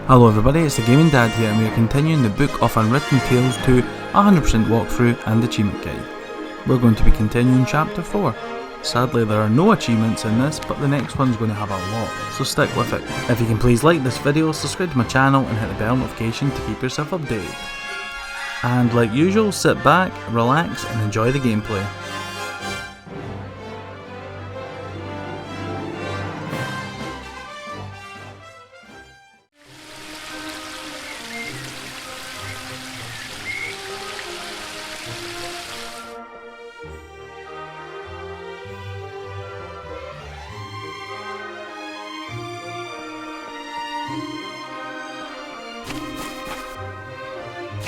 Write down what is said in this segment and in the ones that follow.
Hello everybody, it's the Gaming Dad here and we are continuing the Book of Unwritten Tales 2 100% walkthrough and achievement guide. We're going to be continuing chapter 4. Sadly there are no achievements in this, but the next one's going to have a lot, so stick with it. If you can please like this video, subscribe to my channel and hit the bell notification to keep yourself updated. And like usual, sit back, relax and enjoy the gameplay.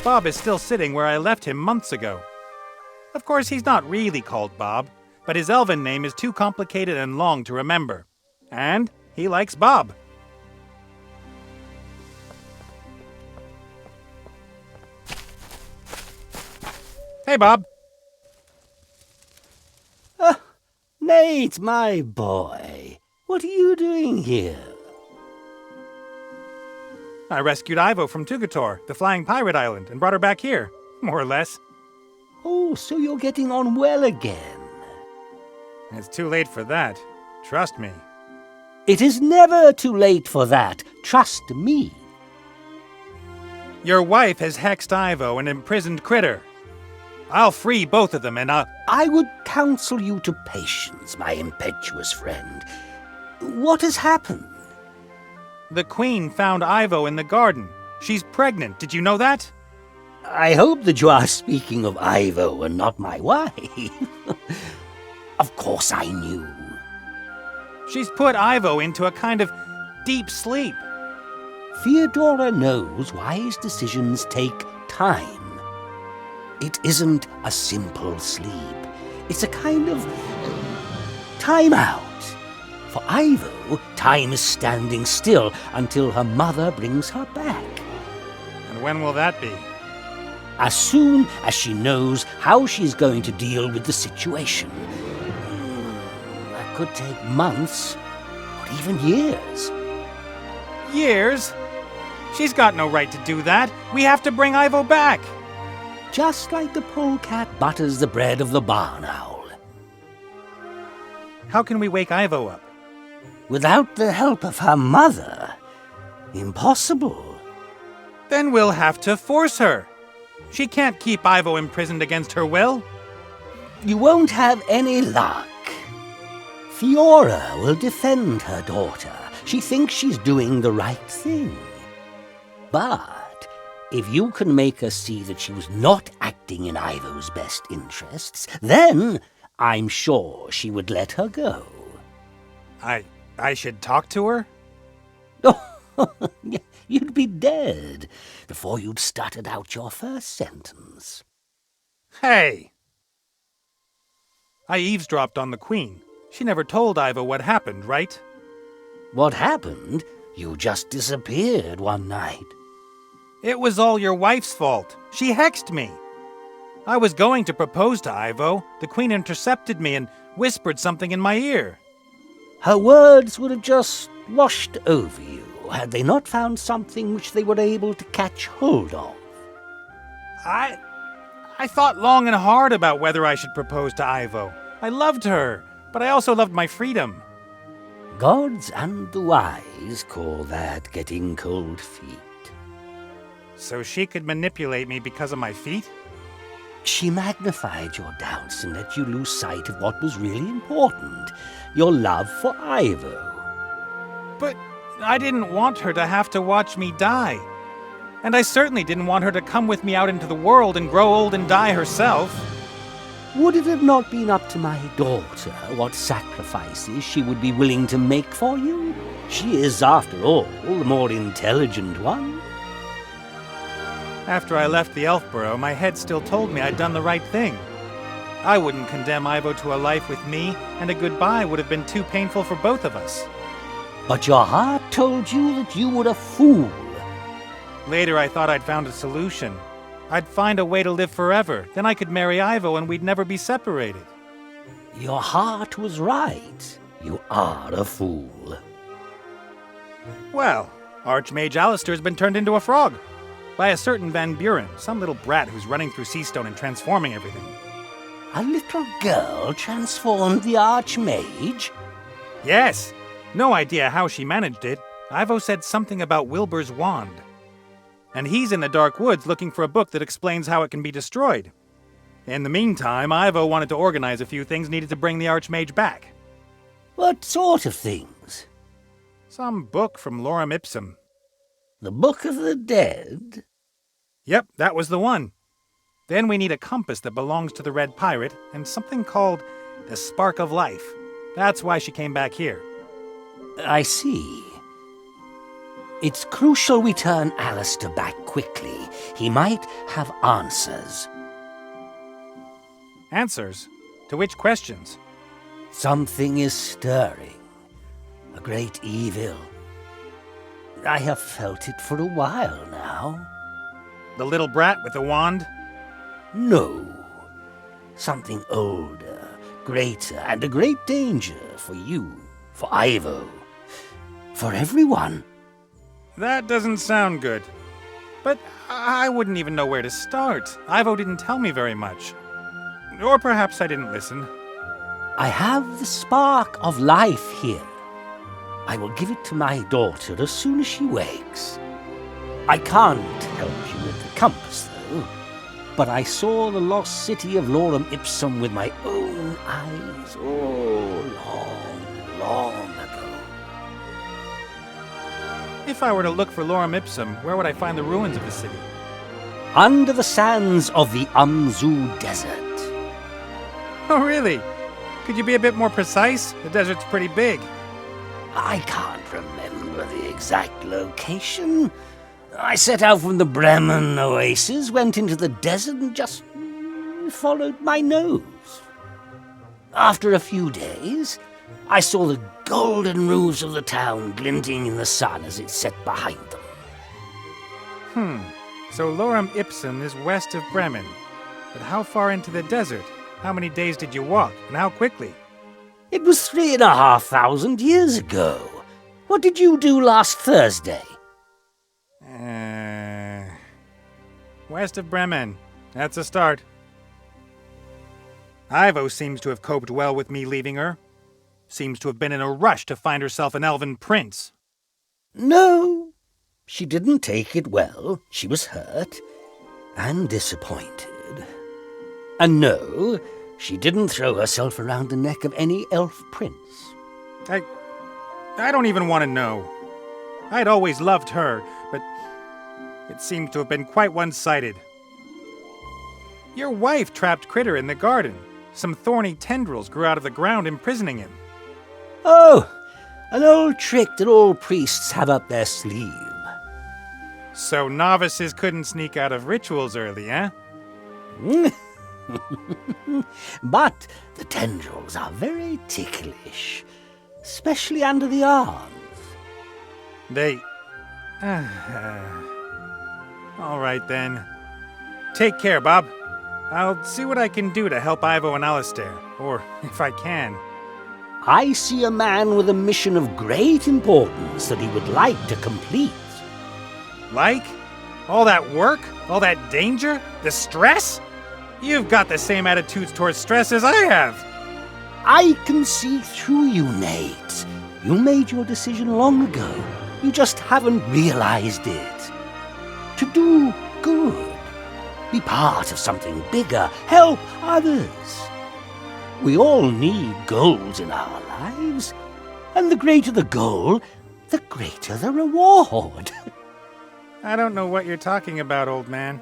Bob is still sitting where I left him months ago. Of course, he's not really called Bob, but his elven name is too complicated and long to remember. And he likes Bob. Hey, Bob. Nate, my boy. What are you doing here? I rescued Ivo from Tugator, the flying pirate island, and brought her back here, more or less. Oh, so you're getting on well again. It's too late for that. Trust me. It is never too late for that. Trust me. Your wife has hexed Ivo and imprisoned Critter. I'll free both of them and I would counsel you to patience, my impetuous friend. What has happened? The Queen found Ivo in the garden. She's pregnant, did you know that? I hope that you are speaking of Ivo and not my wife. Of course I knew. She's put Ivo into a kind of deep sleep. Theodora knows wise decisions take time. It isn't a simple sleep. It's a kind of time-out. For Ivo, time is standing still until her mother brings her back. And when will that be? As soon as she knows how she's going to deal with the situation. That could take months, or even years. Years? She's got no right to do that. We have to bring Ivo back. Just like the polecat butters the bread of the barn owl. How can we wake Ivo up? Without the help of her mother, impossible. Then we'll have to force her. She can't keep Ivo imprisoned against her will. You won't have any luck. Fiora will defend her daughter. She thinks she's doing the right thing. But if you can make her see that she was not acting in Ivo's best interests, then I'm sure she would let her go. I should talk to her? Oh, you'd be dead before you'd stuttered out your first sentence. Hey! I eavesdropped on the Queen. She never told Ivo what happened, right? What happened? You just disappeared one night. It was all your wife's fault. She hexed me. I was going to propose to Ivo. The Queen intercepted me and whispered something in my ear. Her words would have just washed over you had they not found something which they were able to catch hold of. I thought long and hard about whether I should propose to Ivo. I loved her, but I also loved my freedom. Gods and the wise call that getting cold feet. So she could manipulate me because of my feet? She magnified your doubts and let you lose sight of what was really important, your love for Ivo. But I didn't want her to have to watch me die. And I certainly didn't want her to come with me out into the world and grow old and die herself. Would it have not been up to my daughter what sacrifices she would be willing to make for you? She is, after all, the more intelligent one. After I left the Elfborough, my head still told me I'd done the right thing. I wouldn't condemn Ivo to a life with me, and a goodbye would have been too painful for both of us. But your heart told you that you were a fool. Later, I thought I'd found a solution. I'd find a way to live forever. Then I could marry Ivo and we'd never be separated. Your heart was right. You are a fool. Well, Archmage Alistair's been turned into a frog. By a certain Van Buren, some little brat who's running through Seastone and transforming everything. A little girl transformed the Archmage? Yes. No idea how she managed it. Ivo said something about Wilbur's wand. And he's in the Dark Woods looking for a book that explains how it can be destroyed. In the meantime, Ivo wanted to organize a few things needed to bring the Archmage back. What sort of things? Some book from Lorem Ipsum. The Book of the Dead? Yep, that was the one. Then we need a compass that belongs to the Red Pirate, and something called the Spark of Life. That's why she came back here. I see. It's crucial we turn Alistair back quickly. He might have answers. Answers? To which questions? Something is stirring. A great evil. I have felt it for a while now. The little brat with the wand? No. Something older, greater, and a great danger for you, for Ivo, for everyone. That doesn't sound good. But I wouldn't even know where to start. Ivo didn't tell me very much. Or perhaps I didn't listen. I have the spark of life here. I will give it to my daughter as soon as she wakes. I can't help you with the compass, though. But I saw the lost city of Lorem Ipsum with my own eyes, long, long ago. If I were to look for Lorem Ipsum, where would I find the ruins of the city? Under the sands of the Umzu Desert. Oh, really? Could you be a bit more precise? The desert's pretty big. I can't remember the exact location. I set out from the Bremen oasis, went into the desert, and just followed my nose. After a few days, I saw the golden roofs of the town glinting in the sun as it set behind them. So Lorem Ipsum is west of Bremen. But how far into the desert? How many days did you walk, and how quickly? It was 3,500 years ago. What did you do last Thursday? West of Bremen. That's a start. Ivo seems to have coped well with me leaving her. Seems to have been in a rush to find herself an elven prince. No, she didn't take it well. She was hurt and disappointed. And no, she didn't throw herself around the neck of any elf prince. I don't even want to know. I'd always loved her, but it seemed to have been quite one-sided. Your wife trapped Critter in the garden. Some thorny tendrils grew out of the ground, imprisoning him. Oh, an old trick that all priests have up their sleeve. So novices couldn't sneak out of rituals early, eh? But the tendrils are very ticklish, especially under the arms. They... All right, then. Take care, Bob. I'll see what I can do to help Ivo and Alistair, or if I can. I see a man with a mission of great importance that he would like to complete. Like? All that work? All that danger? The stress? You've got the same attitudes towards stress as I have. I can see through you, Nate. You made your decision long ago. You just haven't realized it. To do good. Be part of something bigger. Help others. We all need goals in our lives. And the greater the goal, the greater the reward. I don't know what you're talking about, old man.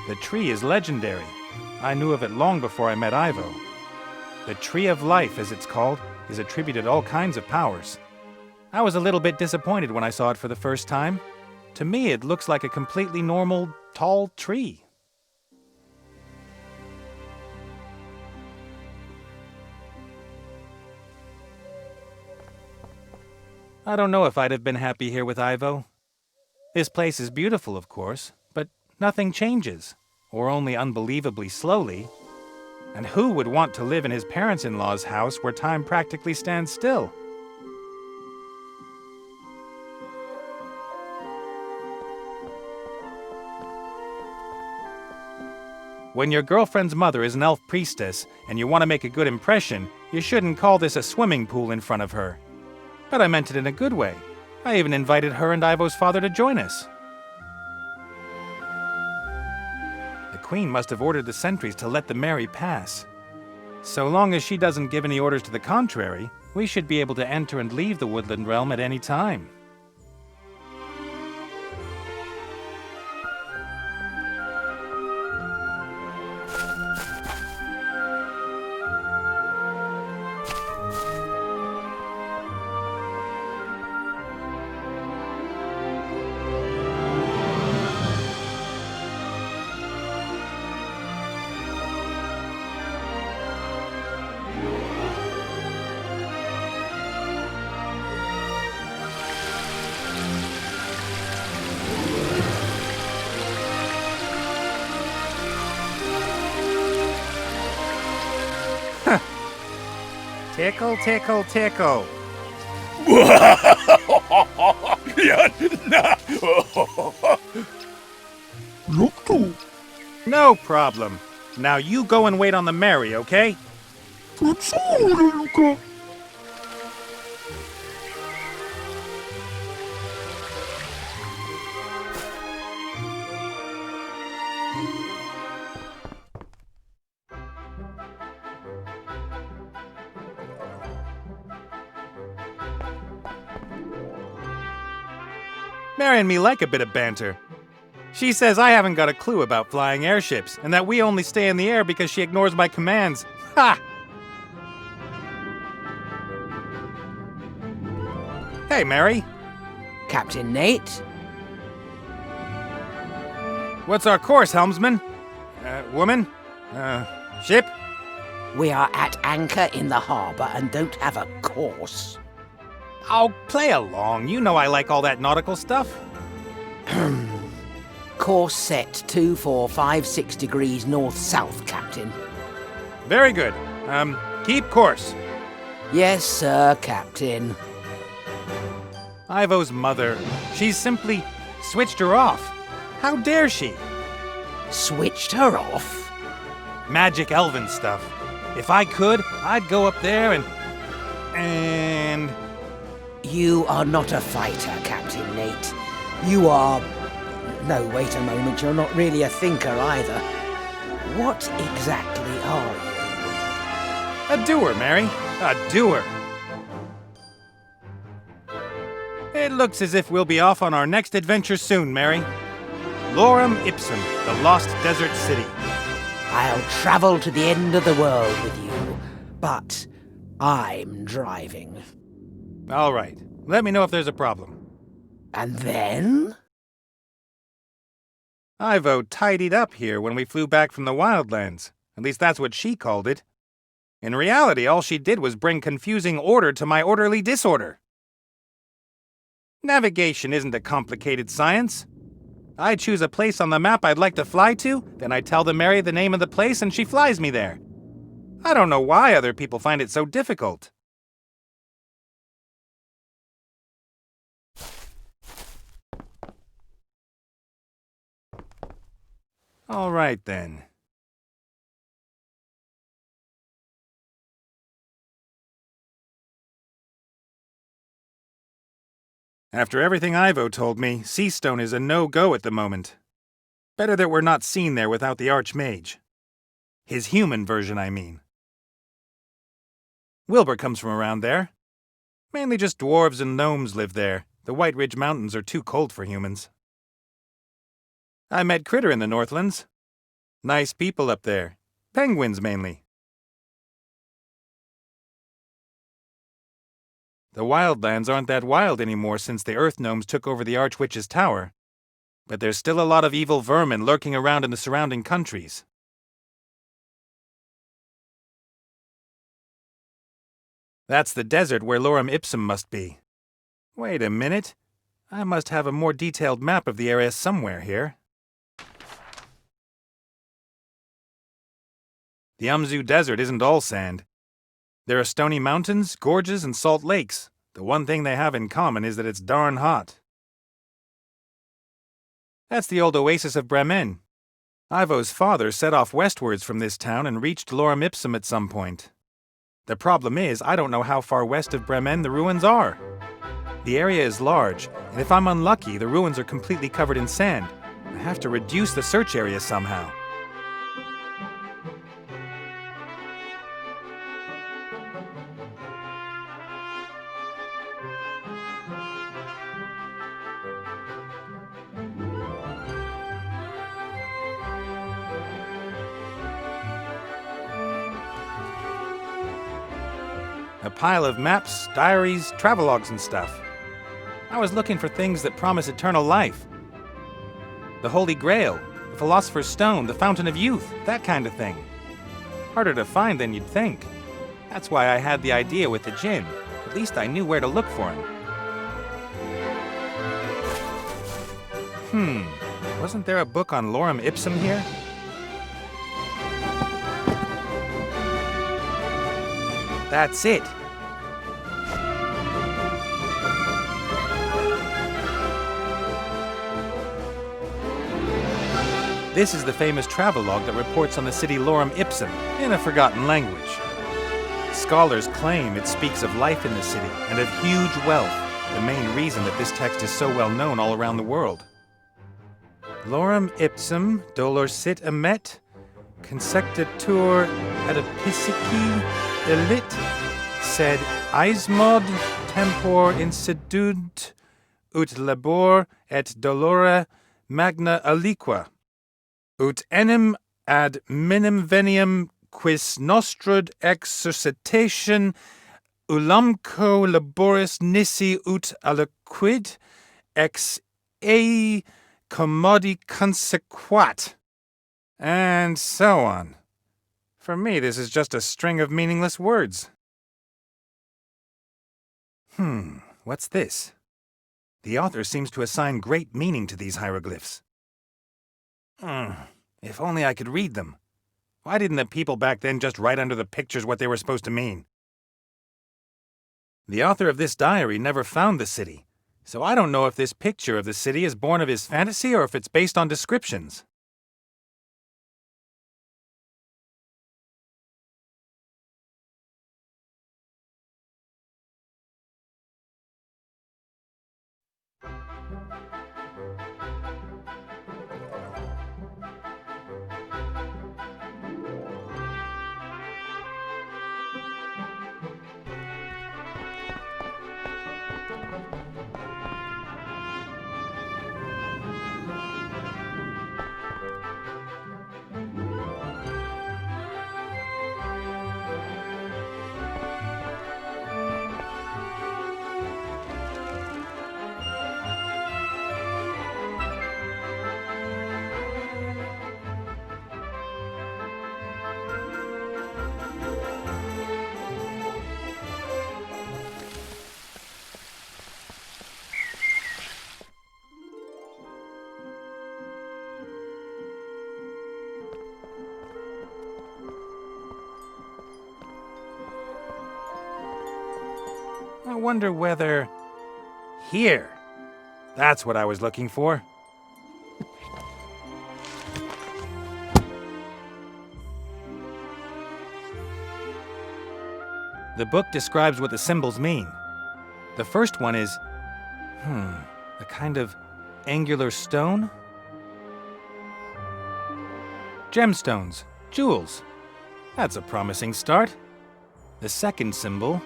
The tree is legendary. I knew of it long before I met Ivo. The Tree of Life, as it's called, is attributed all kinds of powers. I was a little bit disappointed when I saw it for the first time. To me, it looks like a completely normal, tall tree. I don't know if I'd have been happy here with Ivo. This place is beautiful, of course, but nothing changes, or only unbelievably slowly. And who would want to live in his parents-in-law's house where time practically stands still? When your girlfriend's mother is an elf priestess and you want to make a good impression, you shouldn't call this a swimming pool in front of her. But I meant it in a good way. I even invited her and Ivo's father to join us. The queen must have ordered the sentries to let the Mary pass. So long as she doesn't give any orders to the contrary, we should be able to enter and leave the woodland realm at any time. Tickle, tickle, tickle. No problem. Now you go and wait on the Mary, okay? Mary and me like a bit of banter. She says I haven't got a clue about flying airships, and that we only stay in the air because she ignores my commands. Ha! Hey, Mary. Captain Nate? What's our course, helmsman? Woman? Ship? We are at anchor in the harbor and don't have a course. Oh, play along. You know I like all that nautical stuff. Course set 245 degrees north-south, Captain. Very good. Keep course. Yes, sir, Captain. Ivo's mother. She's simply switched her off. How dare she? Switched her off? Magic elven stuff. If I could, I'd go up there and... You are not a fighter, Captain Nate. You are... No, wait a moment, you're not really a thinker either. What exactly are you? A doer, Mary. A doer. It looks as if we'll be off on our next adventure soon, Mary. Lorem Ipsum, the Lost Desert City. I'll travel to the end of the world with you, but I'm driving. All right. Let me know if there's a problem. And then? Ivo tidied up here when we flew back from the Wildlands. At least that's what she called it. In reality, all she did was bring confusing order to my orderly disorder. Navigation isn't a complicated science. I choose a place on the map I'd like to fly to, then I tell the Mary the name of the place and she flies me there. I don't know why other people find it so difficult. All right, then. After everything Ivo told me, Seastone is a no-go at the moment. Better that we're not seen there without the Archmage. His human version, I mean. Wilbur comes from around there. Mainly just dwarves and gnomes live there. The White Ridge Mountains are too cold for humans. I met Critter in the Northlands. Nice people up there. Penguins, mainly. The Wildlands aren't that wild anymore since the Earth Gnomes took over the Archwitch's tower. But there's still a lot of evil vermin lurking around in the surrounding countries. That's the desert where Lorem Ipsum must be. Wait a minute. I must have a more detailed map of the area somewhere here. The Umzu Desert isn't all sand. There are stony mountains, gorges, and salt lakes. The one thing they have in common is that it's darn hot. That's the old oasis of Bremen. Ivo's father set off westwards from this town and reached Lorem Ipsum at some point. The problem is, I don't know how far west of Bremen the ruins are. The area is large, and if I'm unlucky, the ruins are completely covered in sand. I have to reduce the search area somehow. A pile of maps, diaries, travelogues, and stuff. I was looking for things that promise eternal life. The Holy Grail, the Philosopher's Stone, the Fountain of Youth, that kind of thing. Harder to find than you'd think. That's why I had the idea with the djinn. At least I knew where to look for him. Wasn't there a book on Lorem Ipsum here? That's it. This is the famous travelogue that reports on the city Lorem Ipsum in a forgotten language. Scholars claim it speaks of life in the city and of huge wealth, the main reason that this text is so well known all around the world. Lorem Ipsum dolor sit emet, consectatur adipisci elit, sed eismod tempor insidunt ut labor et dolore magna aliqua. Ut enim ad minim veniam quis nostrud exercitation ulamco laboris nisi ut aliquid ex ei commodi consequat. And so on. For me, this is just a string of meaningless words. What's this? The author seems to assign great meaning to these hieroglyphs. If only I could read them. Why didn't the people back then just write under the pictures what they were supposed to mean? The author of this diary never found the city, so I don't know if this picture of the city is born of his fantasy or if it's based on descriptions. I wonder whether... Here! That's what I was looking for. The book describes what the symbols mean. The first one is... a kind of angular stone? Gemstones. Jewels. That's a promising start. The second symbol...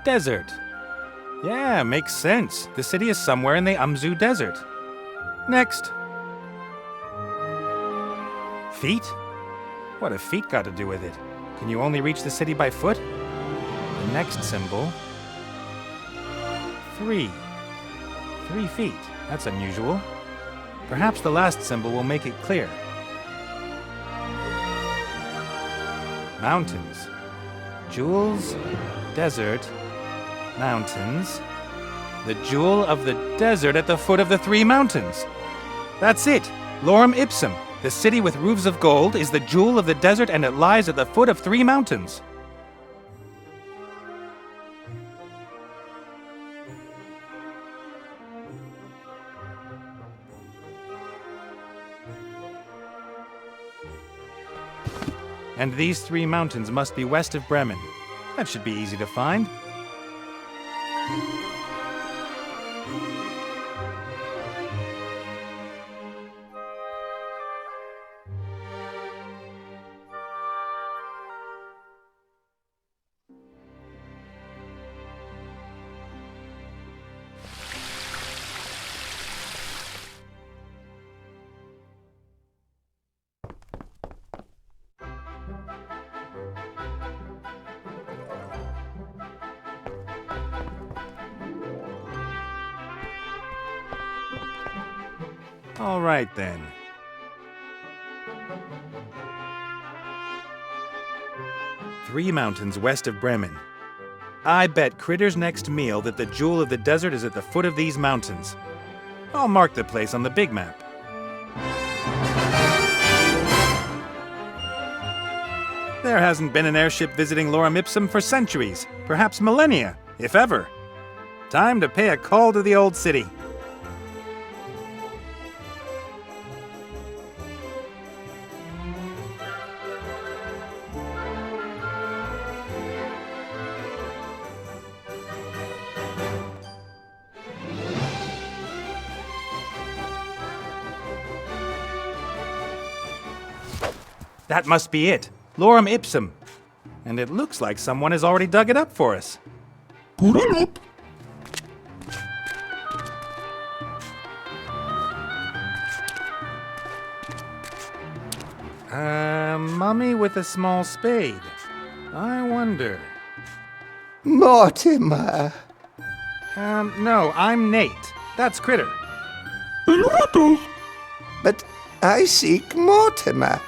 Desert. Yeah, makes sense. The city is somewhere in the Umzu Desert. Next. Feet? What have feet got to do with it? Can you only reach the city by foot? The next symbol. 3. 3 feet. That's unusual. Perhaps the last symbol will make it clear. Mountains. Jewels. Desert. Mountains. The jewel of the desert at the foot of the 3 mountains. That's it. Lorem Ipsum. The city with roofs of gold is the jewel of the desert, and it lies at the foot of 3 mountains. And these 3 mountains must be west of Bremen. That should be easy to find. All right, then. Three mountains west of Bremen. I bet Critter's next meal that the jewel of the desert is at the foot of these mountains. I'll mark the place on the big map. There hasn't been an airship visiting Lorem Ipsum for centuries, perhaps millennia, if ever. Time to pay a call to the old city. That must be it. Lorem Ipsum. And it looks like someone has already dug it up for us. Mummy with a small spade. I wonder. Mortimer. No, I'm Nate. That's Critter. But I seek Mortimer.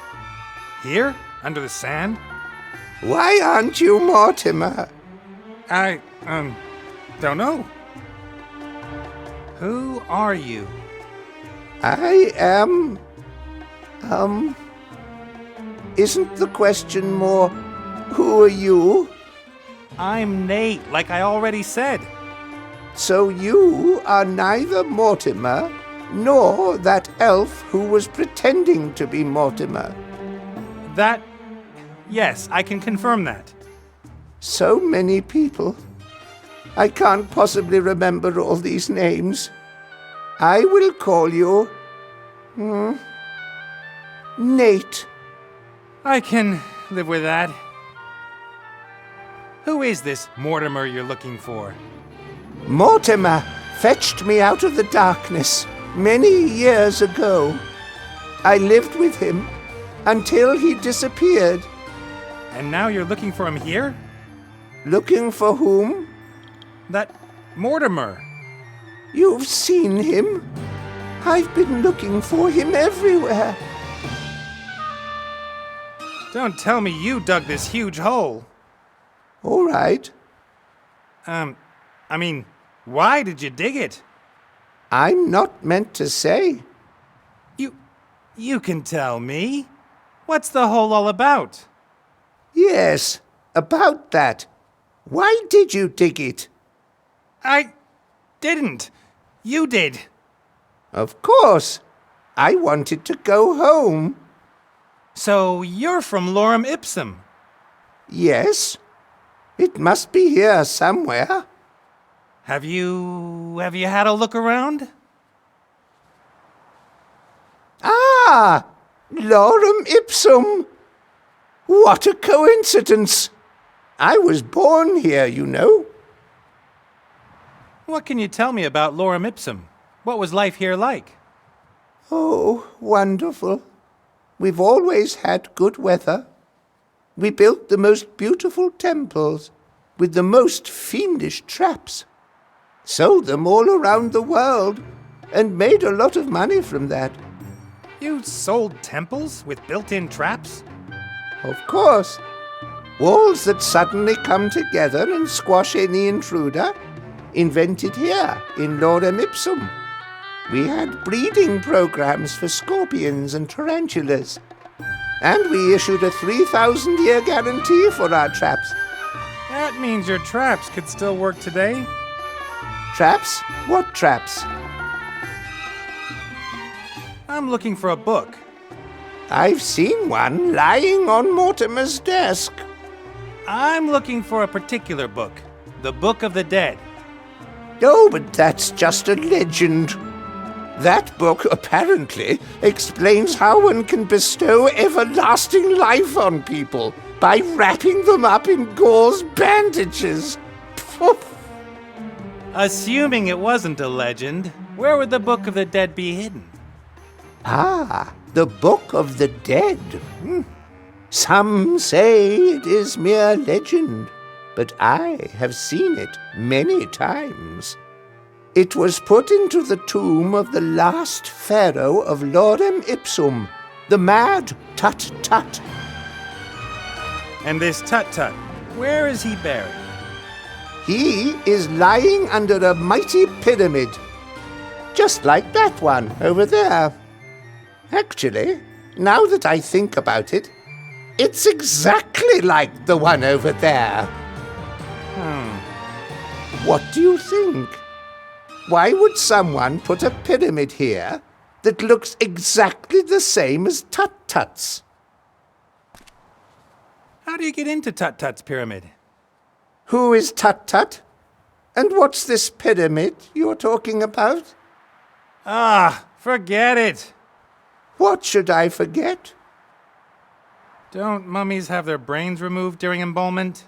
Here? Under the sand? Why aren't you Mortimer? I, don't know. Who are you? I am... Isn't the question more, who are you? I'm Nate, like I already said. So you are neither Mortimer, nor that elf who was pretending to be Mortimer. That... Yes, I can confirm that. So many people. I can't possibly remember all these names. I will call you... Nate. I can live with that. Who is this Mortimer you're looking for? Mortimer fetched me out of the darkness many years ago. I lived with him until he disappeared. And now you're looking for him here? Looking for whom? That Mortimer. You've seen him. I've been looking for him everywhere. Don't tell me you dug this huge hole. All right. I mean, why did you dig it? I'm not meant to say. You can tell me. What's the hole all about? Yes, about that. Why did you dig it? I didn't. You did. Of course. I wanted to go home. So you're from Lorem Ipsum. Yes. It must be here somewhere. Have you had a look around? Ah! Lorem Ipsum! What a coincidence! I was born here, you know. What can you tell me about Lorem Ipsum? What was life here like? Oh, wonderful. We've always had good weather. We built the most beautiful temples with the most fiendish traps. Sold them all around the world and made a lot of money from that. You sold temples with built-in traps? Of course. Walls that suddenly come together and squash any intruder. Invented here in Lorem Ipsum. We had breeding programs for scorpions and tarantulas. And we issued a 3,000-year guarantee for our traps. That means your traps could still work today. Traps? What traps? I'm looking for a book. I've seen one lying on Mortimer's desk. I'm looking for a particular book. The Book of the Dead. Oh, but that's just a legend. That book apparently explains how one can bestow everlasting life on people by wrapping them up in gauze bandages. Assuming it wasn't a legend, where would the Book of the Dead be hidden? Ah, the Book of the Dead. Some say it is mere legend, but I have seen it many times. It was put into the tomb of the last pharaoh of Lorem Ipsum, the mad Tut-Tut. And this Tut-Tut, where is he buried? He is lying under a mighty pyramid, just like that one over there. Actually, now that I think about it, it's exactly like the one over there. What do you think? Why would someone put a pyramid here that looks exactly the same as Tut-Tut's? How do you get into Tut-Tut's pyramid? Who is Tut-Tut? And what's this pyramid you're talking about? Ah, forget it. What should I forget? Don't mummies have their brains removed during embalmment?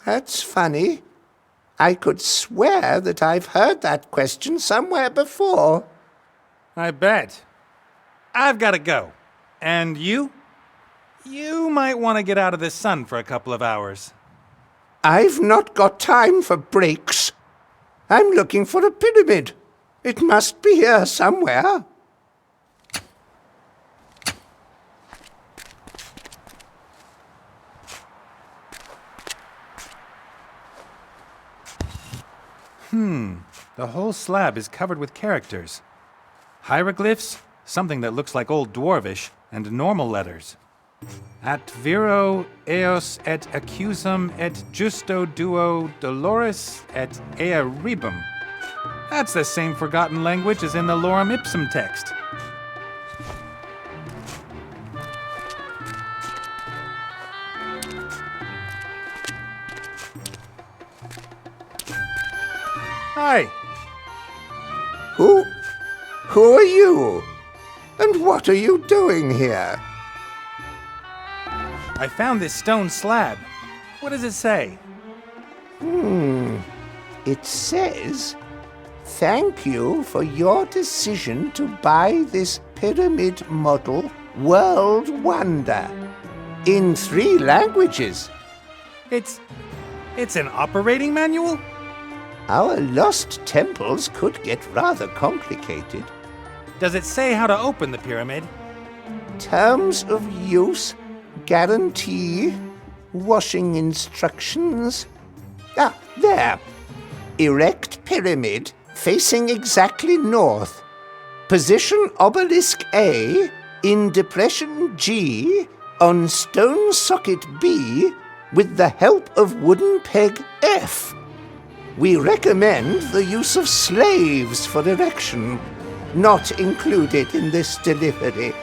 That's funny. I could swear that I've heard that question somewhere before. I bet. I've got to go. And you? You might want to get out of the sun for a couple of hours. I've not got time for breaks. I'm looking for a pyramid. It must be here somewhere. The whole slab is covered with characters. Hieroglyphs, something that looks like Old Dwarvish, and normal letters. At viro eos et accusum et justo duo dolores et ea rebum. That's the same forgotten language as in the Lorem Ipsum text. Hi. Who are you? And what are you doing here? I found this stone slab. What does it say? It says, "Thank you for your decision to buy this pyramid model World Wonder." In 3 languages. It's an operating manual? Our lost temples could get rather complicated. Does it say how to open the pyramid? Terms of use, guarantee, washing instructions. Ah, there. Erect pyramid facing exactly north. Position obelisk A in depression G on stone socket B with the help of wooden peg F. We recommend the use of slaves for erection, not included in this delivery.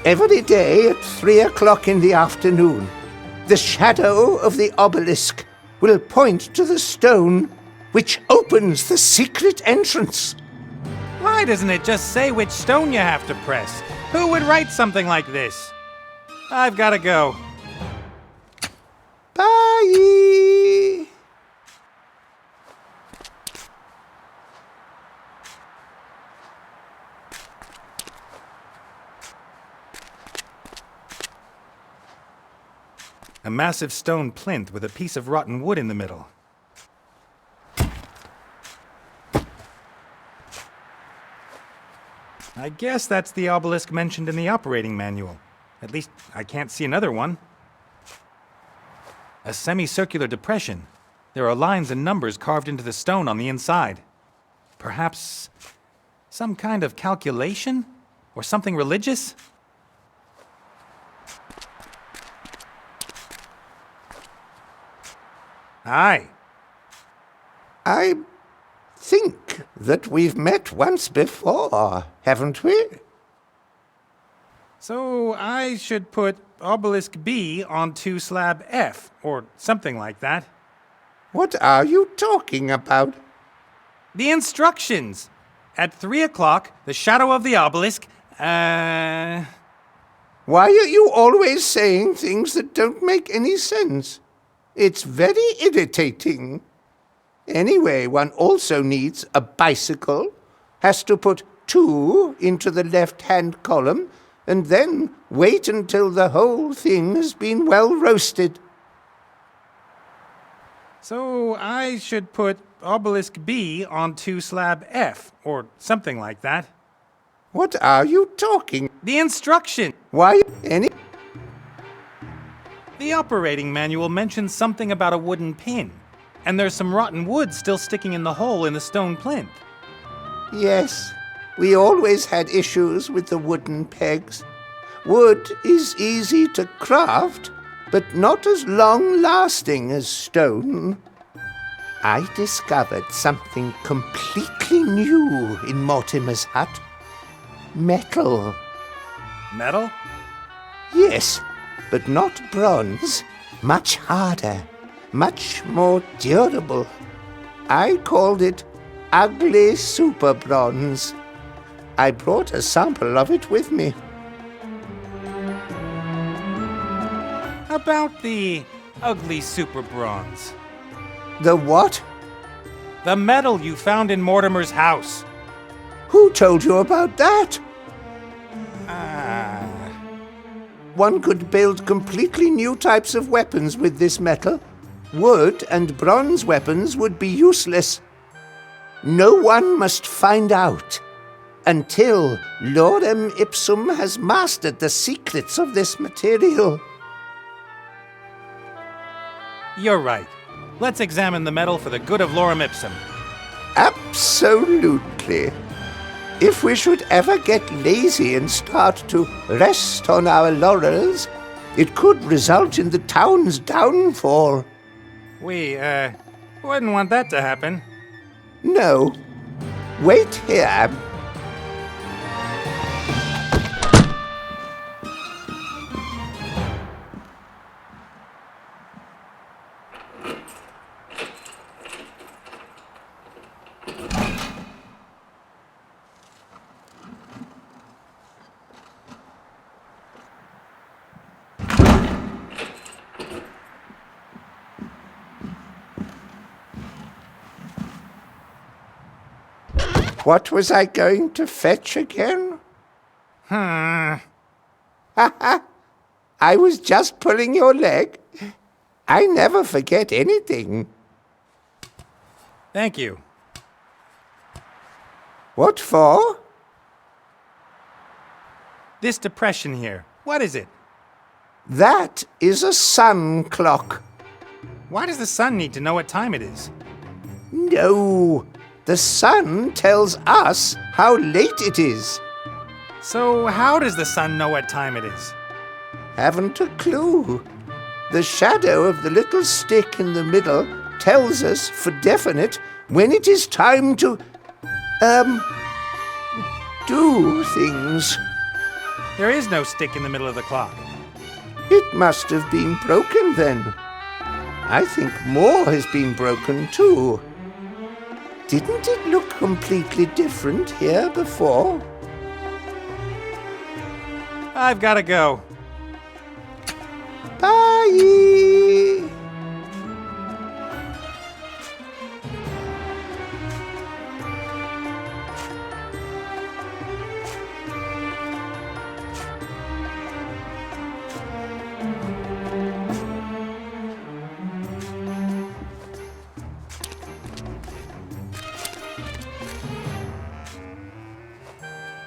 Every day at 3 o'clock in the afternoon, the shadow of the obelisk will point to the stone which opens the secret entrance. Why doesn't it just say which stone you have to press? Who would write something like this? I've got to go. Bye! A massive stone plinth with a piece of rotten wood in the middle. I guess that's the obelisk mentioned in the operating manual. At least, I can't see another one. A semicircular depression. There are lines and numbers carved into the stone on the inside. Perhaps some kind of calculation? Or something religious? Aye. I think that we've met once before, haven't we? So I should put Obelisk B onto slab F, or something like that. What are you talking about? The instructions! At 3 o'clock, the shadow of the obelisk, Why are you always saying things that don't make any sense? It's very irritating. Anyway, one also needs a bicycle, has to put 2 into the left-hand column, and then wait until the whole thing has been well roasted. So I should put Obelisk B onto slab F, or something like that. What are you talking? The instruction! Why any? The operating manual mentions something about a wooden pin, and there's some rotten wood still sticking in the hole in the stone plinth. Yes, we always had issues with the wooden pegs. Wood is easy to craft, but not as long-lasting as stone. I discovered something completely new in Mortimer's hut. Metal. Metal? Yes, but not bronze. Much harder, much more durable. I called it ugly super bronze. I brought a sample of it with me. About the ugly super bronze. The what? The metal you found in Mortimer's house. Who told you about that? Ah. One could build completely new types of weapons with this metal. Wood and bronze weapons would be useless. No one must find out until Lorem Ipsum has mastered the secrets of this material. You're right. Let's examine the metal for the good of Lorem Ipsum. Absolutely. If we should ever get lazy and start to rest on our laurels, it could result in the town's downfall. We, wouldn't want that to happen. No. Wait here. What was I going to fetch again? I was just pulling your leg. I never forget anything. Thank you. What for? This depression here, what is it? That is a sun clock. Why does the sun need to know what time it is? No, the sun tells us how late it is. So how does the sun know what time it is? Haven't a clue. The shadow of the little stick in the middle tells us for definite when it is time to, do things. There is no stick in the middle of the clock. It must have been broken then. I think more has been broken too. Didn't it look completely different here before? I've got to go. Bye!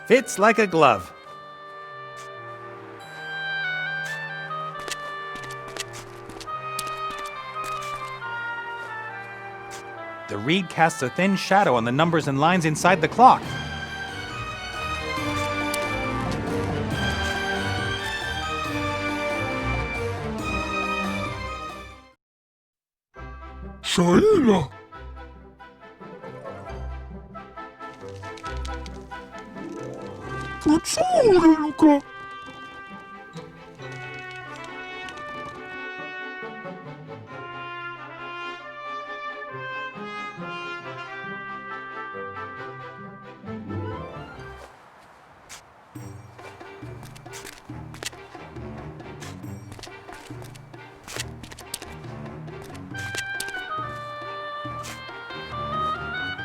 Fits like a glove. The reed casts a thin shadow on the numbers and lines inside the clock. Shaila! Poczule, Luka!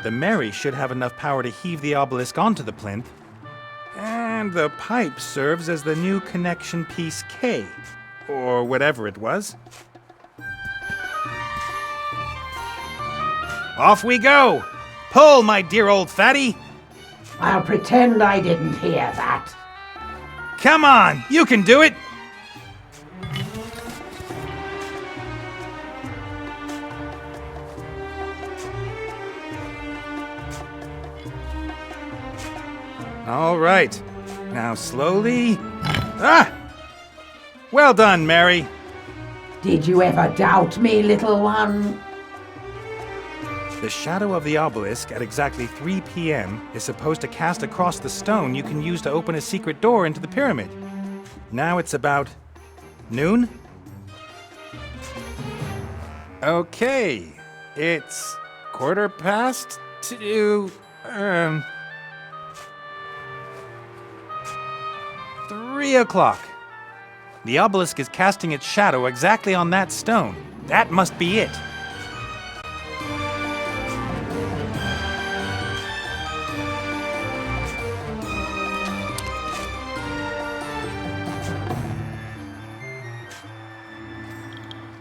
The Mary should have enough power to heave the obelisk onto the plinth. And the pipe serves as the new connection piece K, or whatever it was. Off we go! Pull, my dear old fatty! I'll pretend I didn't hear that. Come on, you can do it! All right. Now slowly. Ah! Well done, Mary. Did you ever doubt me, little one? The shadow of the obelisk at exactly 3 p.m. is supposed to cast across the stone you can use to open a secret door into the pyramid. Now it's about noon? Okay. It's 2:15. 3 o'clock. The obelisk is casting its shadow exactly on that stone. That must be it.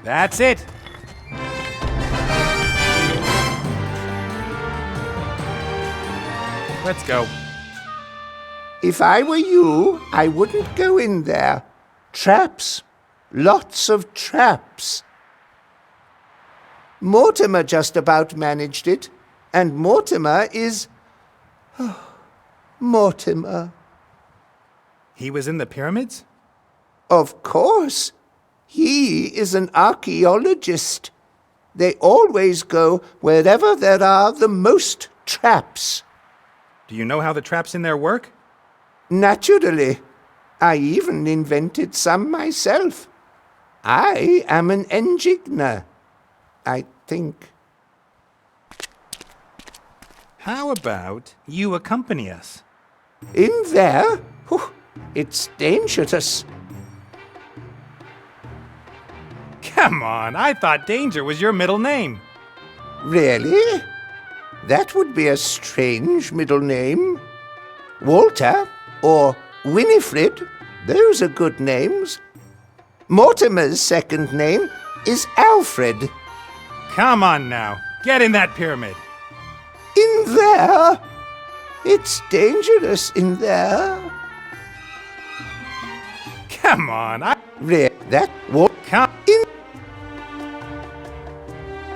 That's it. Let's go. If I were you, I wouldn't go in there. Traps. Lots of traps. Mortimer just about managed it, and Mortimer is... Mortimer. He was in the pyramids? Of course. He is an archaeologist. They always go wherever there are the most traps. Do you know how the traps in there work? Naturally. I even invented some myself. I am an enigma, I think. How about you accompany us? In there? Whew, it's dangerous. Come on, I thought Danger was your middle name. Really? That would be a strange middle name. Walter or Winifred, those are good names. Mortimer's second name is Alfred. Come on now, get in that pyramid. In there? It's dangerous in there. Come on, That won't come. in.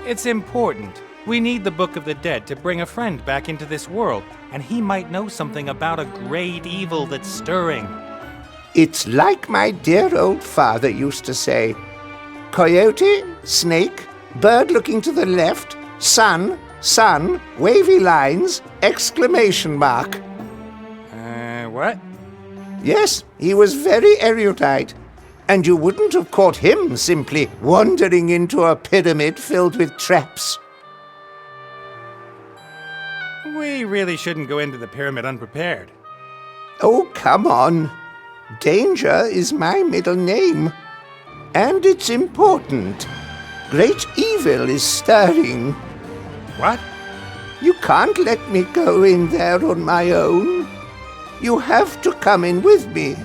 It's important. We need the Book of the Dead to bring a friend back into this world, and he might know something about a great evil that's stirring. It's like my dear old father used to say. Coyote, snake, bird looking to the left, sun, wavy lines, exclamation mark. What? Yes, he was very erudite. And you wouldn't have caught him simply wandering into a pyramid filled with traps. We really shouldn't go into the pyramid unprepared. Oh, come on. Danger is my middle name. And it's important. Great evil is stirring. What? You can't let me go in there on my own. You have to come in with me.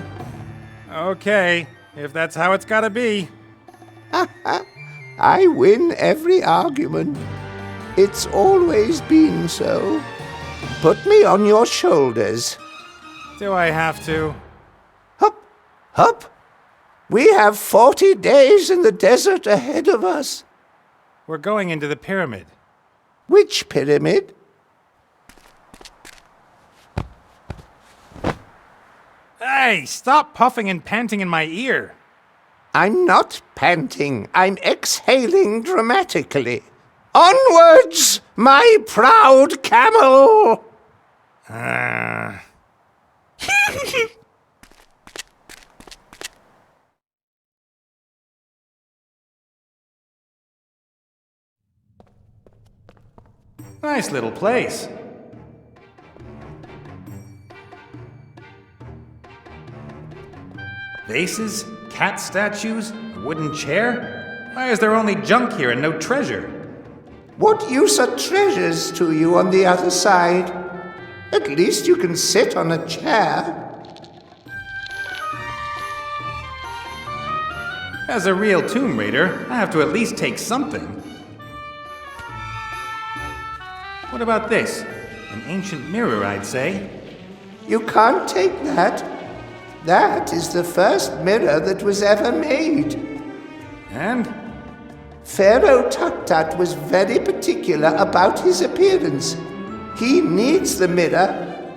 Okay, if that's how it's gotta be. I win every argument. It's always been so. Put me on your shoulders. Do I have to? Hup, hup. We have 40 days in the desert ahead of us. We're going into the pyramid. Which pyramid? Hey, stop puffing and panting in my ear. I'm not panting. I'm exhaling dramatically. Onwards, my proud camel! Nice little place. Vases, cat statues, a wooden chair? Why is there only junk here and no treasure? What use are treasures to you on the other side? At least you can sit on a chair. As a real Tomb Raider, I have to at least take something. What about this? An ancient mirror, I'd say. You can't take that. That is the first mirror that was ever made. And? Pharaoh Tut-Tut was very particular about his appearance. He needs the mirror.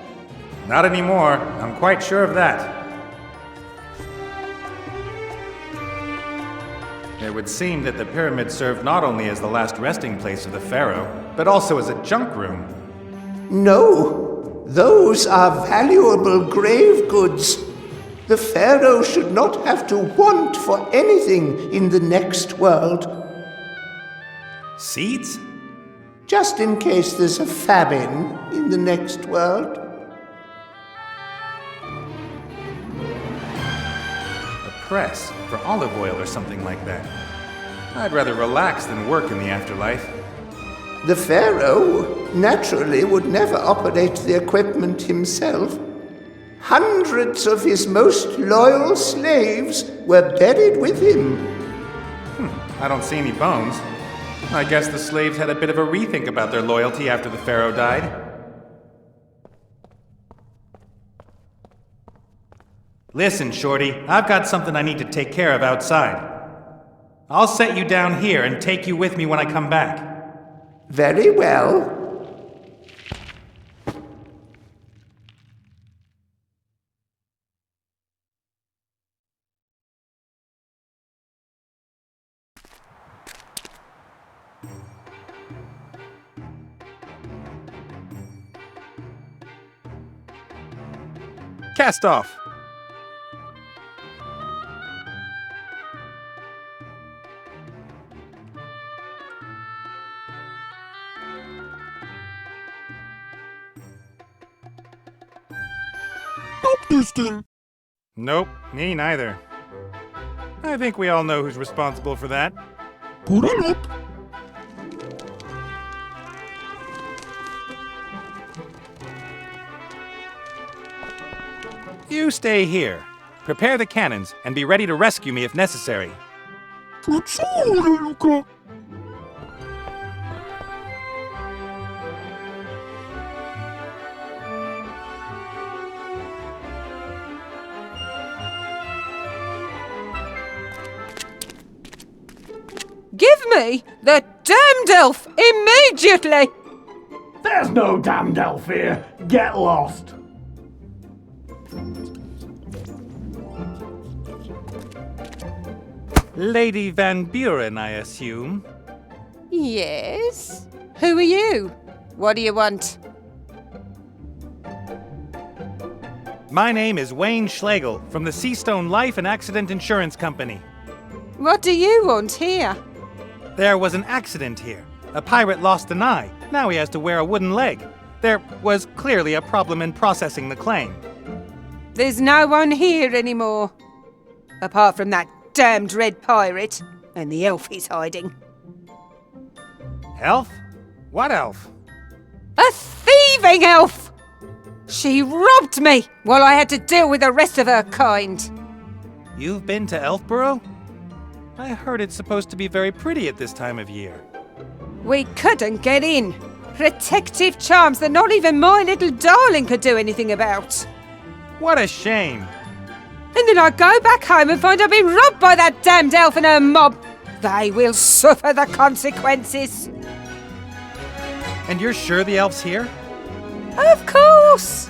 Not anymore. I'm quite sure of that. It would seem that the pyramid served not only as the last resting place of the pharaoh, but also as a junk room. No, those are valuable grave goods. The pharaoh should not have to want for anything in the next world. Seeds? Just in case there's a famine in the next world. A press for olive oil or something like that. I'd rather relax than work in the afterlife. The pharaoh naturally would never operate the equipment himself. Hundreds of his most loyal slaves were buried with him. I don't see any bones. I guess the slaves had a bit of a rethink about their loyalty after the pharaoh died. Listen, Shorty, I've got something I need to take care of outside. I'll set you down here and take you with me when I come back. Very well. Cast off. Stop this thing. Nope, me neither. I think we all know who's responsible for that. Put it up. You stay here. Prepare the cannons and be ready to rescue me if necessary. Faccione, Luca. Give me the damned elf immediately! There's no damned elf here. Get lost. Lady Van Buren, I assume. Yes? Who are you? What do you want? My name is Wayne Schlegel from the Seastone Life and Accident Insurance Company. What do you want here? There was an accident here. A pirate lost an eye. Now he has to wear a wooden leg. There was clearly a problem in processing the claim. There's no one here anymore. Apart from that damned red pirate and the elf he's hiding. Elf? What elf? A thieving elf! She robbed me while I had to deal with the rest of her kind. You've been to Elfborough? I heard it's supposed to be very pretty at this time of year. We couldn't get in. Protective charms that not even my little darling could do anything about. What a shame. And then I go back home and find I've been robbed by that damned elf and her mob. They will suffer the consequences. And you're sure the elf's here? Of course!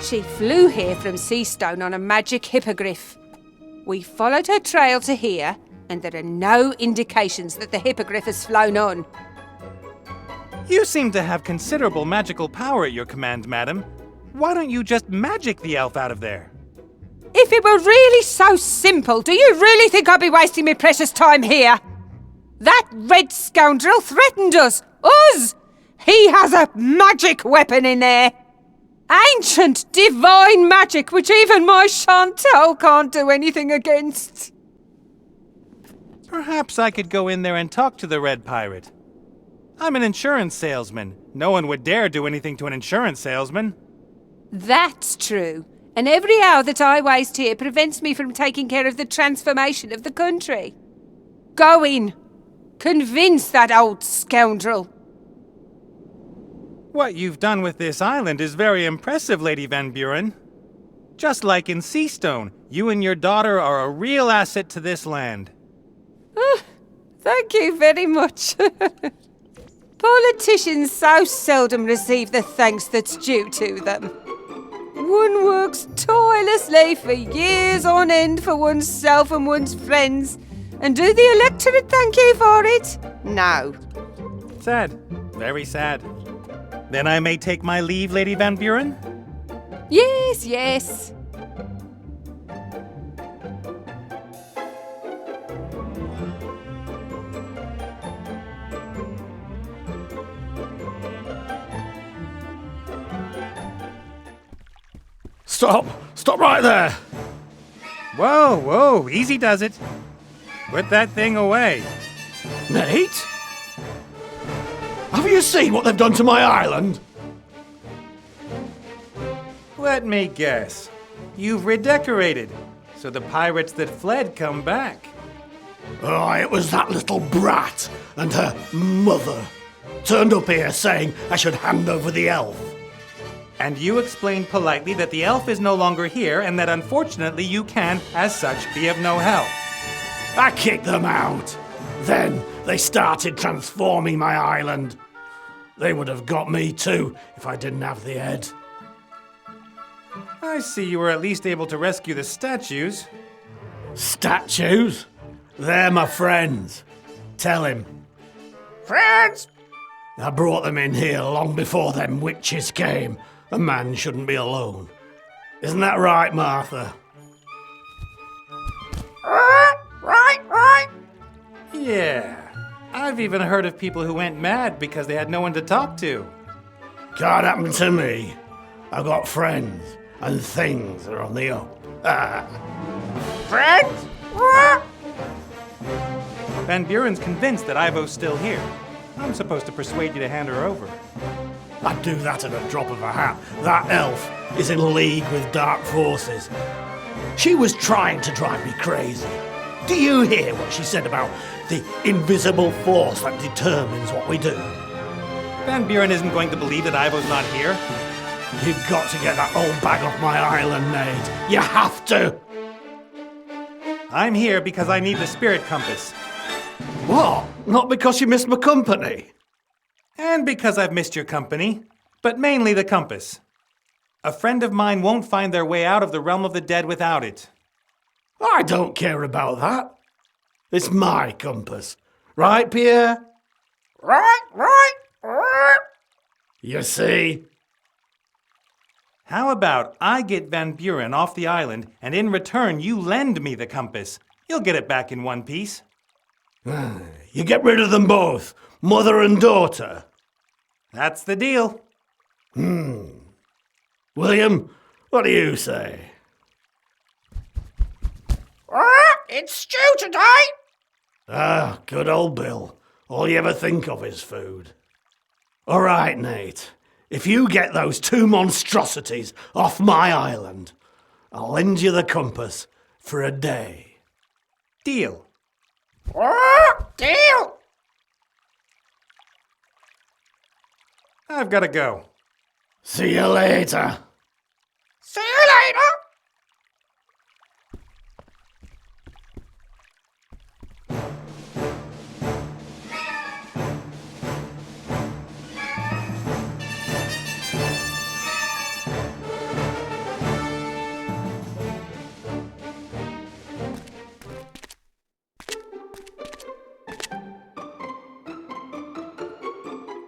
She flew here from Seastone on a magic hippogriff. We followed her trail to here, and there are no indications that the hippogriff has flown on. You seem to have considerable magical power at your command, madam. Why don't you just magic the elf out of there? If it were really so simple, do you really think I'd be wasting my precious time here? That red scoundrel threatened us! Us! He has a magic weapon in there! Ancient, divine magic which even my Chantal can't do anything against. Perhaps I could go in there and talk to the red pirate. I'm an insurance salesman. No one would dare do anything to an insurance salesman. That's true. And every hour that I waste here prevents me from taking care of the transformation of the country. Go in. Convince that old scoundrel. What you've done with this island is very impressive, Lady Van Buren. Just like in Seastone, you and your daughter are a real asset to this land. Thank you very much. Politicians so seldom receive the thanks that's due to them. One works tirelessly for years on end for oneself and one's friends. And do the electorate thank you for it? No. Sad. Very sad. Then I may take my leave, Lady Van Buren? Yes, yes. Stop! Stop right there! Whoa, whoa, easy does it. Put that thing away. Nate? Have you seen what they've done to my island? Let me guess. You've redecorated, so the pirates that fled come back. Oh, it was that little brat and her mother. Turned up here saying I should hand over the elf. And you explained politely that the elf is no longer here and that unfortunately you can, as such, be of no help. I kicked them out. Then they started transforming my island. They would have got me too if I didn't have the head. I see you were at least able to rescue the statues. Statues? They're my friends. Tell him. Friends! I brought them in here long before them witches came. A man shouldn't be alone. Isn't that right, Martha? Right. Yeah. I've even heard of people who went mad because they had no one to talk to. Can't happen to me. I've got friends, and things are on the up. Friends? Van Buren's convinced that Ivo's still here. I'm supposed to persuade you to hand her over. I'd do that at a drop of a hat. That elf is in league with dark forces. She was trying to drive me crazy. Do you hear what she said about the invisible force that determines what we do? Van Buren isn't going to believe that Ivo's not here. You've got to get that old bag off my island, Nate. You have to. I'm here because I need the spirit compass. What? Not because you missed my company? And because I've missed your company, but mainly the compass. A friend of mine won't find their way out of the realm of the dead without it. I don't care about that. It's my compass. Right, Pierre? Right. You see? How about I get Van Buren off the island, and in return you lend me the compass? You'll get it back in one piece. You get rid of them both, mother and daughter. That's the deal. William, what do you say? It's stew today. Ah, good old Bill. All you ever think of is food. All right, Nate. If you get those two monstrosities off my island, I'll lend you the compass for a day. Deal. Deal. I've got to go. See you later. See you later.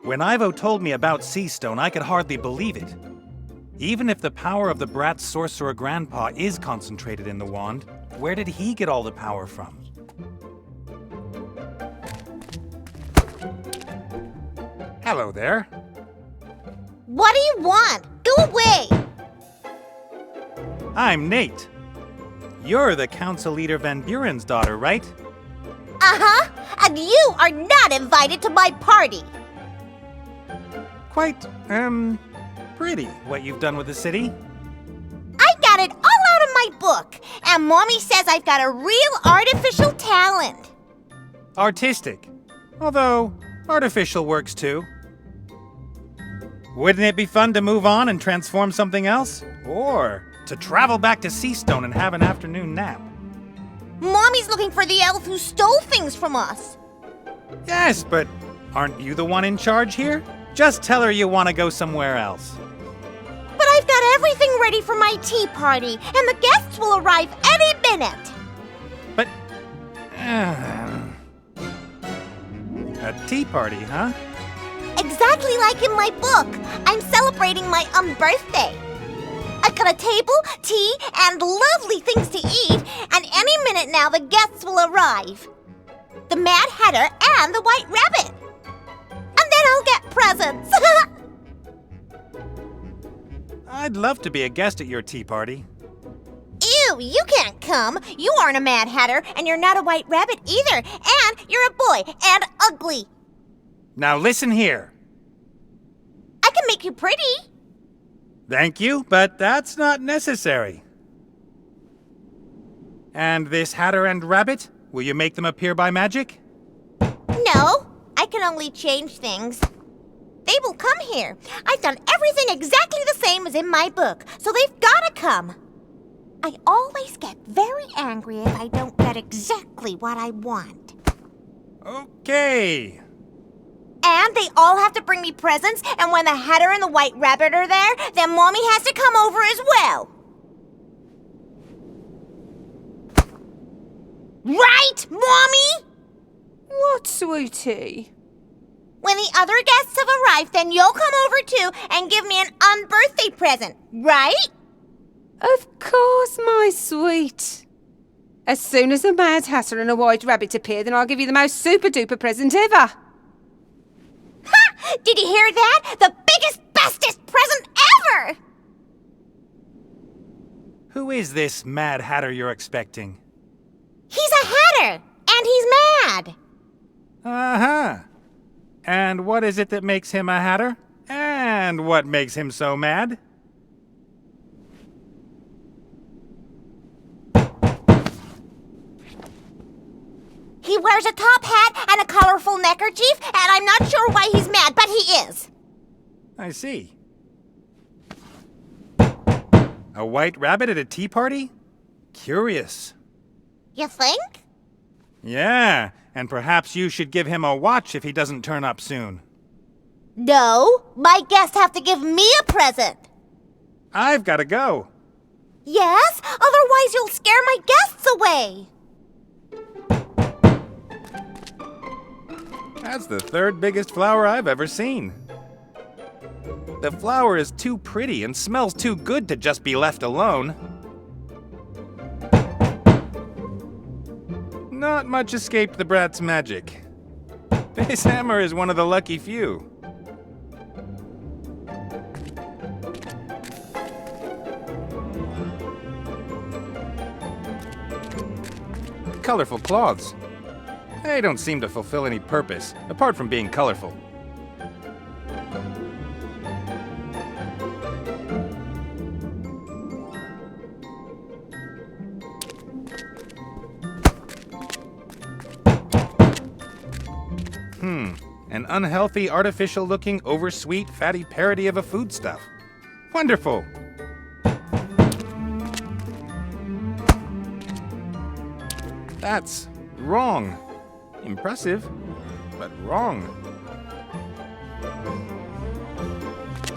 When Ivo told me about Sea Stone, I could hardly believe it. Even if the power of the brat's sorcerer grandpa is concentrated in the wand, where did he get all the power from? Hello there. What do you want? Go away! I'm Nate. You're the council leader Van Buren's daughter, right? Uh-huh, and you are not invited to my party. Quite, pretty what you've done with the city. I got it all out of my book, and Mommy says I've got a real artificial talent. Artistic. Although, artificial works too. Wouldn't it be fun to move on and transform something else? Or to travel back to Sea Stone and have an afternoon nap? Mommy's looking for the elf who stole things from us. Yes, but aren't you the one in charge here? Just tell her you want to go somewhere else. But I've got everything ready for my tea party, and the guests will arrive any minute. But... a tea party, huh? Exactly like in my book. I'm celebrating my birthday. I've got a table, tea, and lovely things to eat, and any minute now the guests will arrive. The Mad Hatter and the White Rabbit. And then I'll get presents. I'd love to be a guest at your tea party. Ew, you can't come. You aren't a Mad Hatter, and you're not a White Rabbit either. And you're a boy, and ugly. Now listen here. I can make you pretty. Thank you, but that's not necessary. And this Hatter and Rabbit? Will you make them appear by magic? No, I can only change things. They will come here. I've done everything exactly the same as in my book, so they've gotta come. I always get very angry if I don't get exactly what I want. Okay. And they all have to bring me presents, and when the Hatter and the White Rabbit are there, then Mommy has to come over as well. Right, Mommy? What, sweetie? When the other guests have arrived, then you'll come over too and give me an unbirthday present, right? Of course, my sweet. As soon as a Mad Hatter and a White Rabbit appear, then I'll give you the most super-duper present ever. Ha! Did you hear that? The biggest, bestest present ever! Who is this Mad Hatter you're expecting? He's a Hatter, and he's mad. Uh-huh. And what is it that makes him a Hatter? And what makes him so mad? He wears a top hat and a colorful neckerchief, and I'm not sure why he's mad, but he is. I see. A white rabbit at a tea party? Curious. You think? Yeah, and perhaps you should give him a watch if he doesn't turn up soon. No, my guests have to give me a present. I've got to go. Yes, otherwise you'll scare my guests away. That's the third biggest flower I've ever seen. The flower is too pretty and smells too good to just be left alone. Not much escaped the brat's magic. This hammer is one of the lucky few. Colorful cloths. They don't seem to fulfill any purpose, apart from being colorful. An unhealthy, artificial-looking, oversweet, fatty parody of a foodstuff. Wonderful! That's wrong. Impressive, but wrong.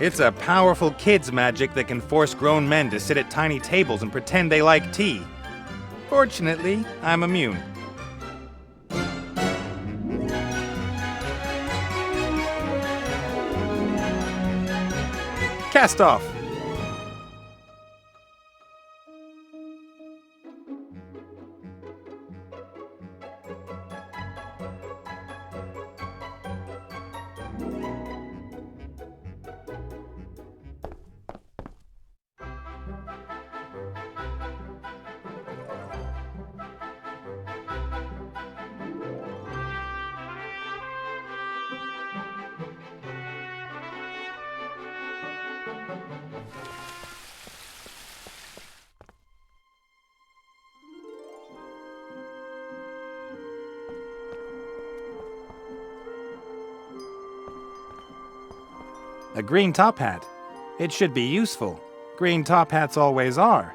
It's a powerful kid's magic that can force grown men to sit at tiny tables and pretend they like tea. Fortunately, I'm immune. Cast off! A green top hat. It should be useful. Green top hats always are.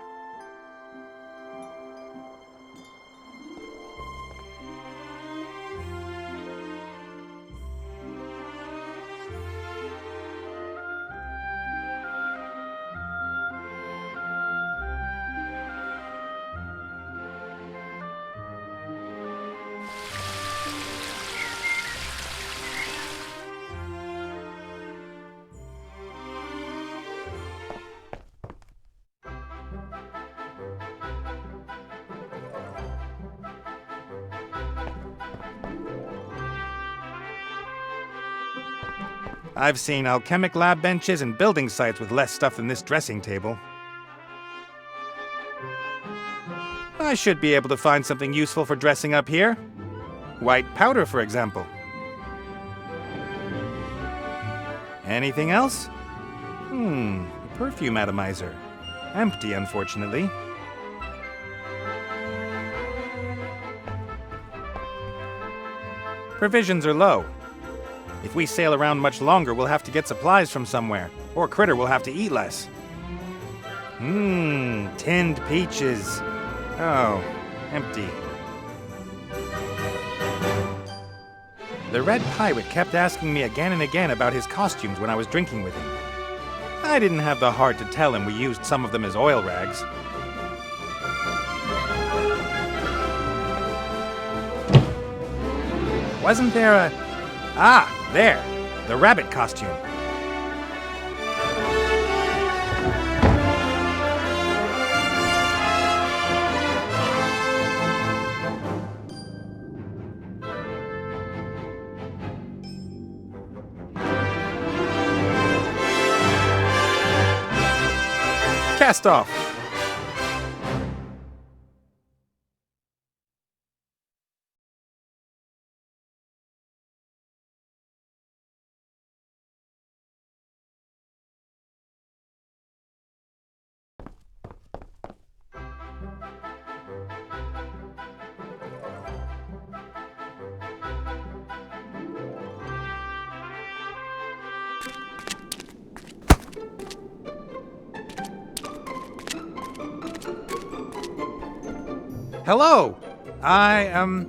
I've seen alchemic lab benches and building sites with less stuff than this dressing table. I should be able to find something useful for dressing up here. White powder, for example. Anything else? A perfume atomizer. Empty, unfortunately. Provisions are low. If we sail around much longer, we'll have to get supplies from somewhere, or Critter will have to eat less. Tinned peaches. Oh, empty. The Red Pirate kept asking me again and again about his costumes when I was drinking with him. I didn't have the heart to tell him we used some of them as oil rags. Wasn't there a... Ah, there! The rabbit costume. Cast off! Hello! I'm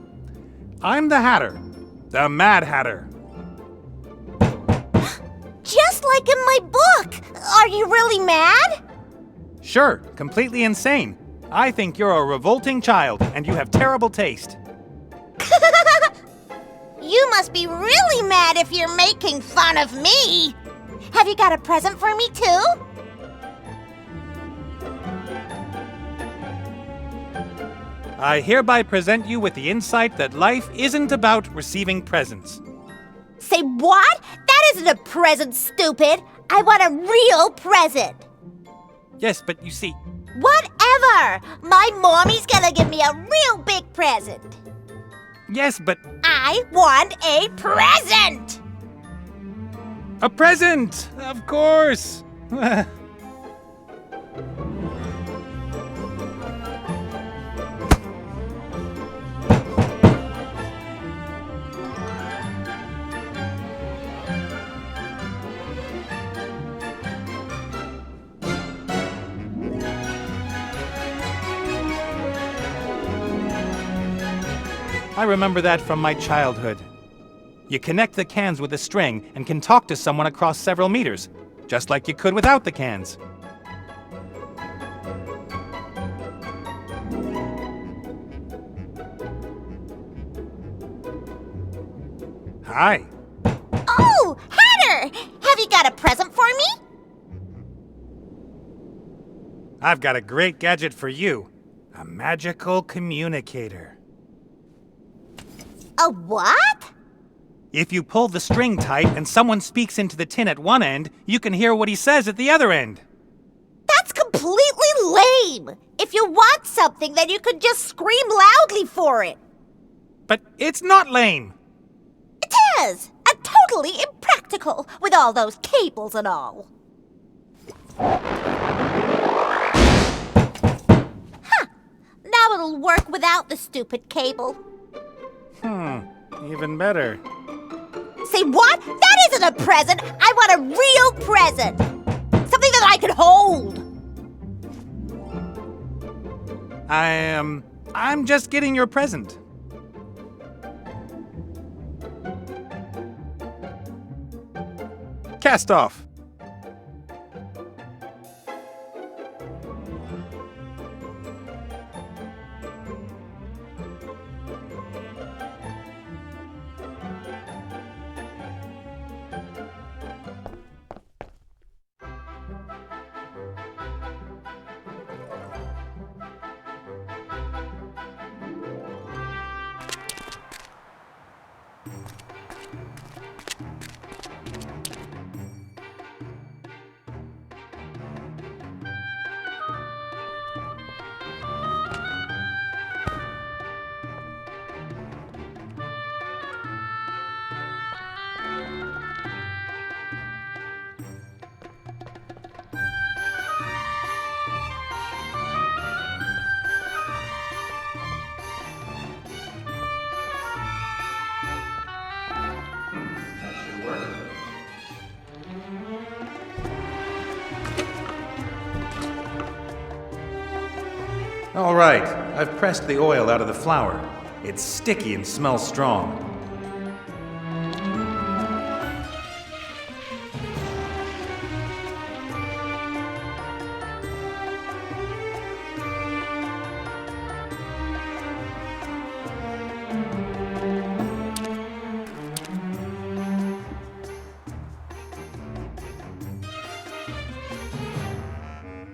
the Hatter. The Mad Hatter. Just like in my book! Are you really mad? Sure, completely insane. I think you're a revolting child, and you have terrible taste. You must be really mad if you're making fun of me! Have you got a present for me, too? I hereby present you with the insight that life isn't about receiving presents. Say what? That isn't a present, stupid! I want a real present! Yes, but you see... Whatever! My mommy's gonna give me a real big present! Yes, but... I want a present! A present! Of course! I remember that from my childhood. You connect the cans with a string and can talk to someone across several meters, just like you could without the cans. Hi. Oh, Hatter! Have you got a present for me? I've got a great gadget for you. A magical communicator. A what? If you pull the string tight and someone speaks into the tin at one end, you can hear what he says at the other end. That's completely lame. If you want something, then you could just scream loudly for it. But it's not lame. It is. And totally impractical with all those cables and all. Huh. Now it'll work without the stupid cable. Even better. Say what? That isn't a present. I want a real present. Something that I can hold. I'm just getting your present. Cast off. All right, I've pressed the oil out of the flour. It's sticky and smells strong.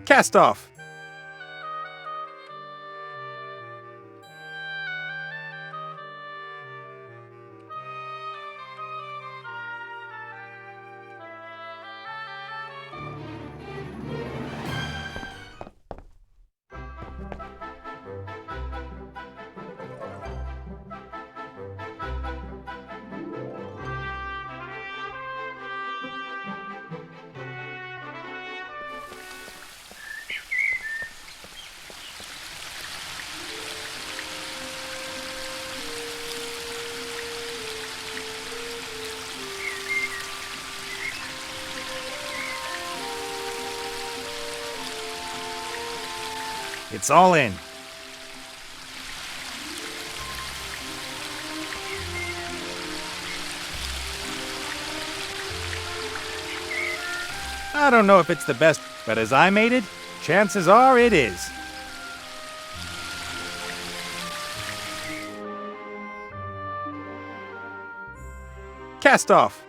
Cast off. It's all in. I don't know if it's the best, but as I made it, chances are it is. Cast off.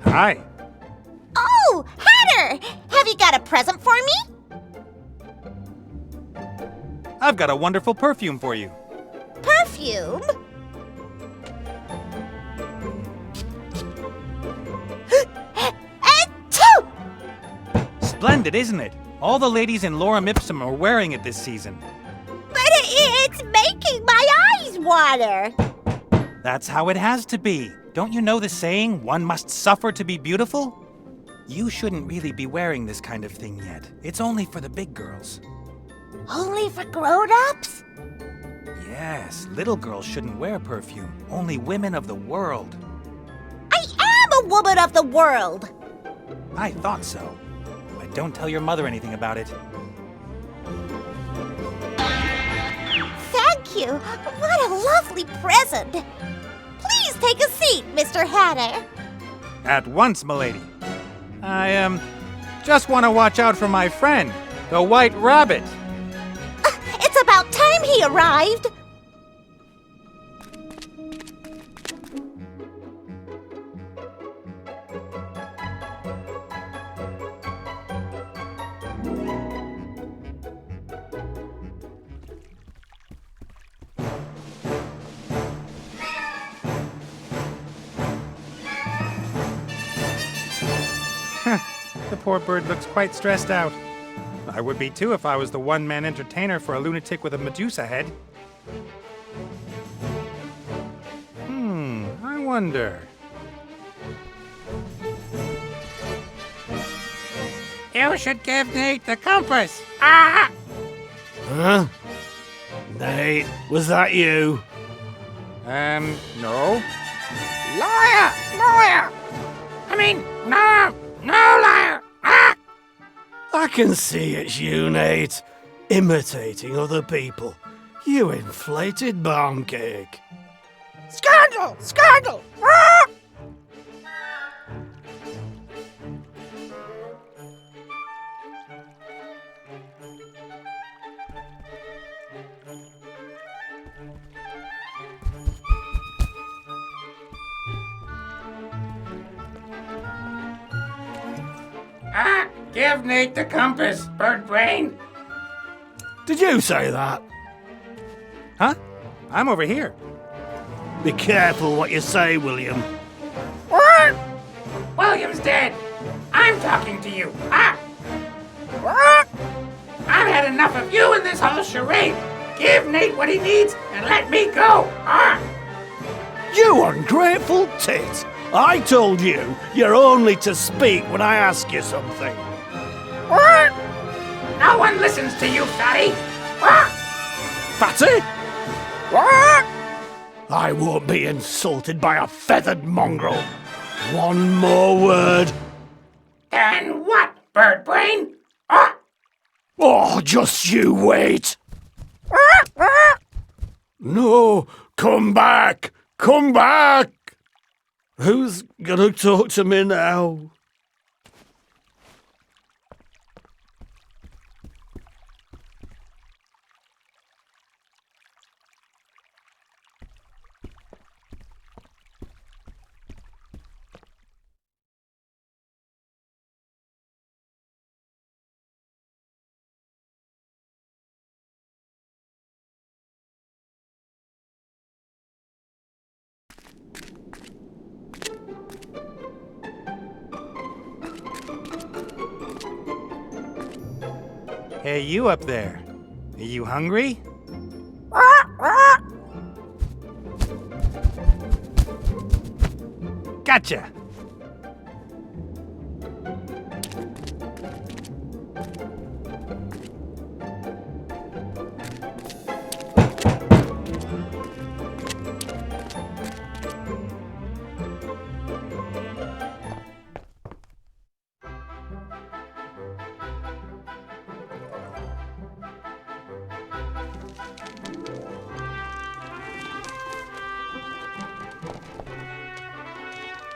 Hi. Oh, Hatter! Have you got a present for me? I've got a wonderful perfume for you. Perfume? Achoo! Splendid, isn't it? All the ladies in Lorem Ipsum are wearing it this season. But it's making my eyes water. That's how it has to be. Don't you know the saying, one must suffer to be beautiful? You shouldn't really be wearing this kind of thing yet. It's only for the big girls. Only for grown-ups? Yes, little girls shouldn't wear perfume. Only women of the world. I am a woman of the world! I thought so. But don't tell your mother anything about it. Thank you. What a lovely present. Please take a seat, Mr. Hatter. At once, milady. I, just want to watch out for my friend, the White Rabbit. It's about time he arrived. The poor bird looks quite stressed out. I would be too if I was the one-man entertainer for a lunatic with a Medusa head. I wonder. You should give Nate the compass. Ah! Huh? Nate, was that you? No. Liar! Liar! I mean, no! No, liar! Ah! I can see it's you, Nate. Imitating other people. You inflated barn cake. Scandal! Scandal! Ah! Give Nate the compass, bird brain. Did you say that? Huh? I'm over here. Be careful what you say, William. What? William's dead. I'm talking to you. Ah! What? I've had enough of you and this whole charade. Give Nate what he needs and let me go. Ah! You ungrateful tit! I told you, you're only to speak when I ask you something. What? No one listens to you, Fatty. Ah! Fatty? What? I won't be insulted by a feathered mongrel. One more word. And what, bird brain? Ah! Oh, just you wait. Ah! Ah! No, come back. Come back. Who's gonna talk to me now? Hey, you up there. Are you hungry? Gotcha!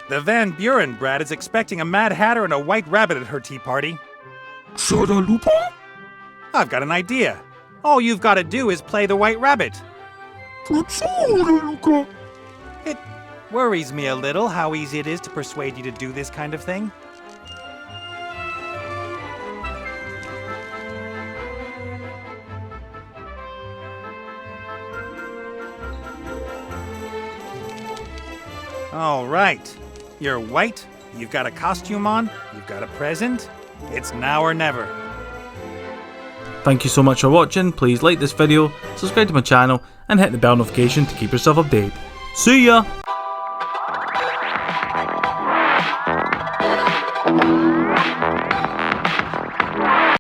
The Van Buren brat is expecting a Mad Hatter and a White Rabbit at her tea party. Lupa? I've got an idea. All you've got to do is play the White Rabbit. Luca. It worries me a little how easy it is to persuade you to do this kind of thing. All right. You're white, you've got a costume on, you've got a present. It's now or never. Thank you so much for watching. Please like this video, subscribe to my channel and hit the bell notification to keep yourself updated. See ya!